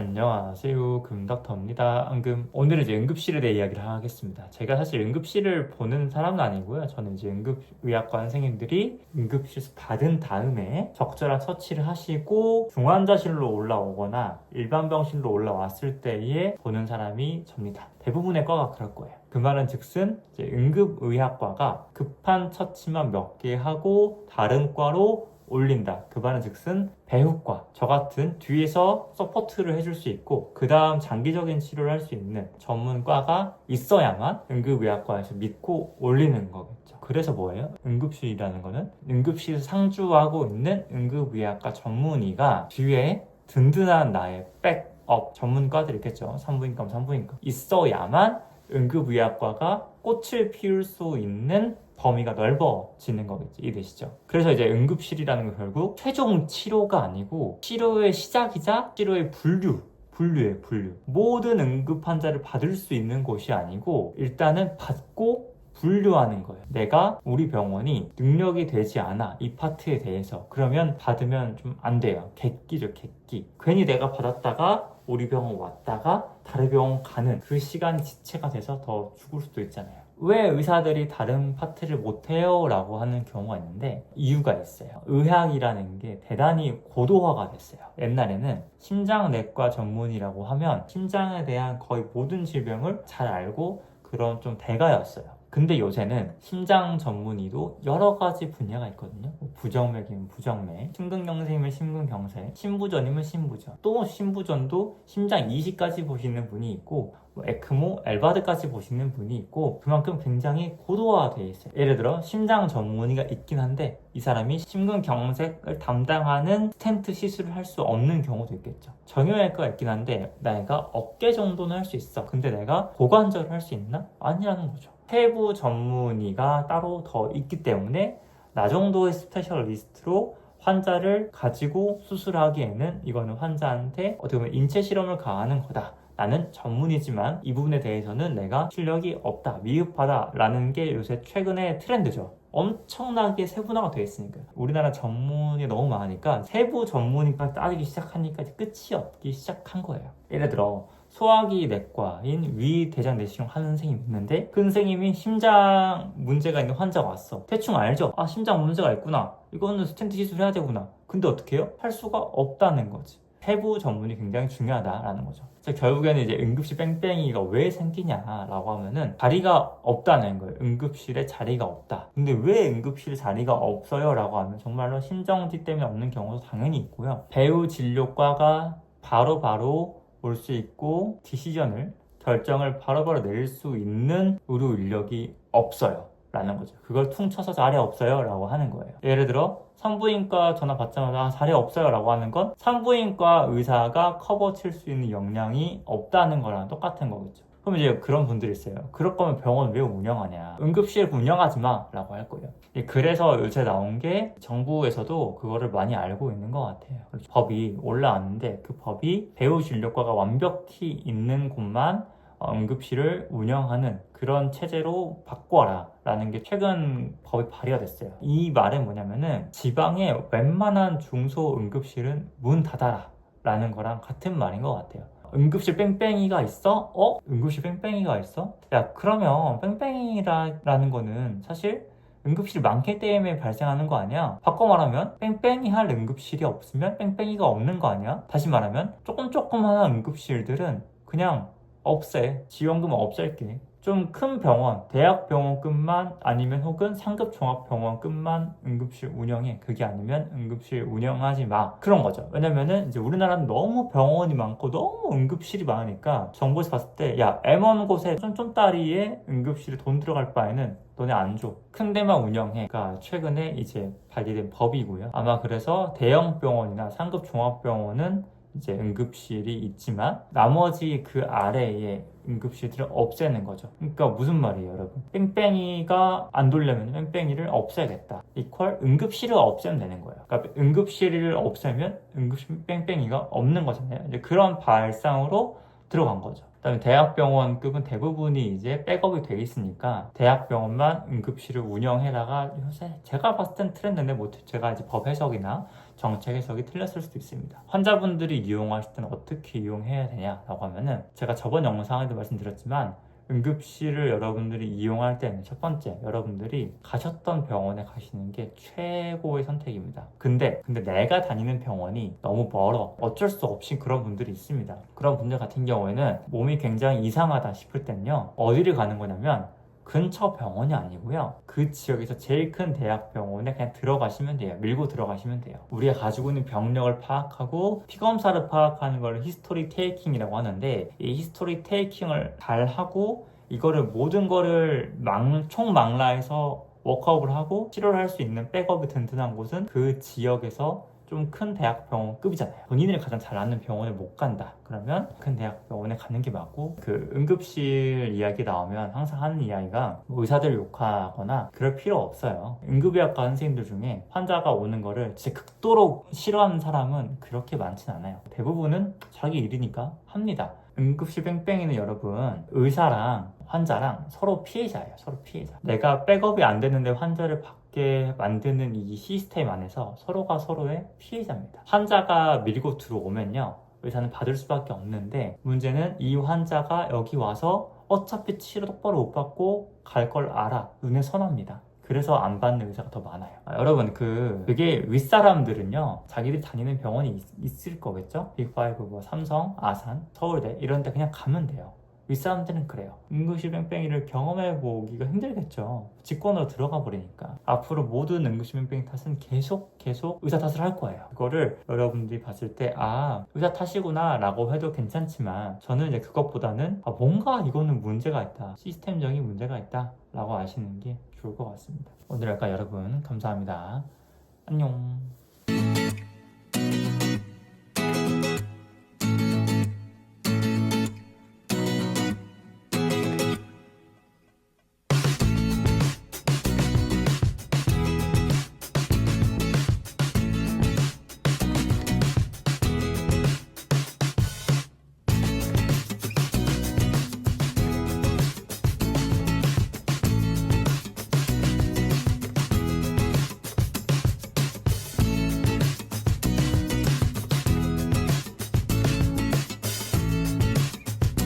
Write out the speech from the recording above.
안녕하세요. 금닥터입니다. 오늘은 이제 응급실에 대해 이야기를 하겠습니다. 제가 사실 응급실을 보는 사람은 아니고요. 저는 이제 응급의학과 선생님들이 응급실에서 받은 다음에 적절한 처치를 하시고 중환자실로 올라오거나 일반 병실로 올라왔을 때에 보는 사람이 접니다. 대부분의 과가 그럴 거예요. 그 말은 즉슨 이제 응급의학과가 급한 처치만 몇 개 하고 다른 과로 올린다. 그 말은 즉슨 배후과, 저 같은 뒤에서 서포트를 해줄 수 있고 그 다음 장기적인 치료를 할 수 있는 전문과가 있어야만 응급의학과에서 믿고 올리는 거겠죠. 그래서 뭐예요? 응급실이라는 거는 응급실에서 상주하고 있는 응급의학과 전문의가 뒤에 든든한 나의 백업 전문과들이 있겠죠. 산부인과, 산부인과 있어야만 응급의학과가 꽃을 피울 수 있는 범위가 넓어지는 거겠지. 이해되시죠? 그래서 이제 응급실이라는 건 결국 최종 치료가 아니고 치료의 시작이자 치료의 분류예요, 분류. 모든 응급 환자를 받을 수 있는 곳이 아니고 일단은 받고 분류하는 거예요. 내가 우리 병원이 능력이 되지 않아, 이 파트에 대해서. 그러면 받으면 좀 안 돼요. 객기죠, 객기. 괜히 내가 받았다가 우리 병원 왔다가 다른 병원 가는 그 시간이 지체가 돼서 더 죽을 수도 있잖아요. 왜 의사들이 다른 파트를 못해요? 라고 하는 경우가 있는데 이유가 있어요. 의학이라는 게 대단히 고도화가 됐어요. 옛날에는 심장내과 전문이라고 하면 심장에 대한 거의 모든 질병을 잘 알고 그런 좀 대가였어요. 근데 요새는 심장 전문의도 여러 가지 분야가 있거든요. 부정맥이면 부정맥, 심근경색이면 심근경색, 신부전이면 신부전. 또 신부전도 심장 이식까지 보시는 분이 있고 에크모, 엘바드까지 보시는 분이 있고 그만큼 굉장히 고도화되어 있어요. 예를 들어 심장 전문의가 있긴 한데 이 사람이 심근경색을 담당하는 스텐트 시술을 할 수 없는 경우도 있겠죠. 정형외과가 있긴 한데 내가 어깨 정도는 할 수 있어. 근데 내가 고관절을 할 수 있나? 아니라는 거죠. 세부 전문의가 따로 더 있기 때문에 나 정도의 스페셜리스트로 환자를 가지고 수술하기에는 이거는 환자한테 어떻게 보면 인체 실험을 가하는 거다. 나는 전문이지만 이 부분에 대해서는 내가 실력이 없다, 미흡하다 라는 게 요새 최근의 트렌드죠. 엄청나게 세분화가 되어 있으니까요. 우리나라 전문이 너무 많으니까 세부 전문의가 따르기 시작하니까 이제 끝이 없기 시작한 거예요. 예를 들어 소화기 내과인 위대장 내시경 하는 선생님이 있는데 그 선생님이 심장 문제가 있는 환자가 왔어. 대충 알죠? 아, 심장 문제가 있구나. 이거는 스텐트 시술해야 되구나. 근데 어떻게 해요? 할 수가 없다는 거지. 세부 전문이 굉장히 중요하다라는 거죠. 그래서 결국에는 이제 응급실 뺑뺑이가 왜 생기냐라고 하면은 자리가 없다는 거예요. 응급실에 자리가 없다. 근데 왜 응급실에 자리가 없어요? 라고 하면 정말로 심정지 때문에 없는 경우도 당연히 있고요. 배우 진료과가 바로바로 올 수 있고 디시전을 결정을 바로바로 내릴 수 있는 의료 인력이 없어요 라는 거죠. 그걸 퉁쳐서 자리 없어요 라고 하는 거예요. 예를 들어 산부인과 전화 받자마자 자리 없어요 라고 하는 건 산부인과 의사가 커버 칠 수 있는 역량이 없다는 거랑 똑같은 거겠죠. 그럼 이제 그런 분들이 있어요. 그럴 거면 병원 왜 운영하냐. 응급실 운영하지 마 라고 할 거예요. 그래서 요새 나온 게 정부에서도 그거를 많이 알고 있는 것 같아요. 법이 올라왔는데 그 법이 배우 진료과가 완벽히 있는 곳만 응급실을 운영하는 그런 체제로 바꿔라 라는 게 최근 법이 발의가 됐어요. 이 말은 뭐냐면은 지방의 웬만한 중소응급실은 문 닫아라 라는 거랑 같은 말인 것 같아요. 응급실 뺑뺑이가 있어? 응급실 뺑뺑이가 있어? 야, 그러면 뺑뺑이라는 거는 사실 응급실이 많기 때문에 발생하는 거 아니야? 바꿔 말하면 뺑뺑이 할 응급실이 없으면 뺑뺑이가 없는 거 아니야? 다시 말하면 조금조그만한 응급실들은 그냥 없애. 지원금 없앨게. 좀 큰 병원, 대학병원급만 아니면 혹은 상급 종합병원급만 응급실 운영해. 그게 아니면 응급실 운영하지 마. 그런 거죠. 왜냐면은 이제 우리나라는 너무 병원이 많고 너무 응급실이 많으니까 정부에서 봤을 때 야, M1 곳에 쫌쫌따리에 응급실에 돈 들어갈 바에는 너네 안 줘. 큰 데만 운영해. 그러니까 최근에 이제 발의된 법이고요. 아마 그래서 대형 병원이나 상급 종합병원은 이제 응급실이 있지만 나머지 그 아래에 응급실들을 없애는 거죠. 그러니까 무슨 말이에요, 여러분? 뺑뺑이가 안 돌려면 뺑뺑이를 없애야겠다. 이퀄 응급실을 없애면 되는 거예요. 그러니까 응급실을 없애면 응급실 뺑뺑이가 없는 거잖아요. 이제 그런 발상으로 들어간 거죠. 그다음에 대학병원급은 대부분이 이제 백업이 돼 있으니까 대학병원만 응급실을 운영해다가 요새 제가 봤을 땐 트렌드인데 뭐 제가 이제 법 해석이나 정책 해석이 틀렸을 수도 있습니다. 환자분들이 이용하실 때는 어떻게 이용해야 되냐라고 하면은 제가 저번 영상에도 말씀드렸지만 응급실을 여러분들이 이용할 때는 첫 번째, 여러분들이 가셨던 병원에 가시는 게 최고의 선택입니다. 근데 내가 다니는 병원이 너무 멀어. 어쩔 수 없이 그런 분들이 있습니다. 그런 분들 같은 경우에는 몸이 굉장히 이상하다 싶을 때는요, 어디를 가는 거냐면 근처 병원이 아니고요, 그 지역에서 제일 큰 대학병원에 그냥 들어가시면 돼요. 밀고 들어가시면 돼요. 우리가 가지고 있는 병력을 파악하고 피검사를 파악하는 걸 히스토리 테이킹이라고 하는데, 이 히스토리 테이킹을 잘 하고 이거를 모든 거를 총망라해서 워크업을 하고 치료를 할 수 있는 백업이 든든한 곳은 그 지역에서 좀 큰 대학병원급이잖아요. 본인을 가장 잘 아는 병원에 못 간다 그러면 큰 대학병원에 가는 게 맞고, 그 응급실 이야기 나오면 항상 하는 이야기가 뭐 의사들 욕하거나 그럴 필요 없어요. 응급의학과 선생님들 중에 환자가 오는 거를 진짜 극도로 싫어하는 사람은 그렇게 많진 않아요. 대부분은 자기 일이니까 합니다. 응급실 뺑뺑이는 여러분, 의사랑 환자랑 서로 피해자예요. 서로 피해자. 내가 백업이 안 되는데 환자를 받게 만드는 이 시스템 안에서 서로가 서로의 피해자입니다. 환자가 밀고 들어오면요, 의사는 받을 수밖에 없는데, 문제는 이 환자가 여기 와서 어차피 치료 똑바로 못 받고 갈 걸 알아. 눈에 선합니다. 그래서 안 받는 의사가 더 많아요. 여러분, 그게 윗사람들은요, 자기들이 다니는 병원이 있을 거겠죠? 빅5, 뭐 삼성, 아산, 서울대 이런 데 그냥 가면 돼요. 윗사람들은 그래요. 응급실 뺑뺑이를 경험해보기가 힘들겠죠. 직권으로 들어가 버리니까. 앞으로 모든 응급실 뺑뺑이 탓은 계속 의사 탓을 할 거예요. 그거를 여러분들이 봤을 때 의사 탓이구나 라고 해도 괜찮지만, 저는 이제 그것보다는 뭔가 이거는 문제가 있다, 시스템적인 문제가 있다 라고 아시는 게 좋을 것 같습니다. 오늘 여기까지 여러분, 감사합니다. 안녕.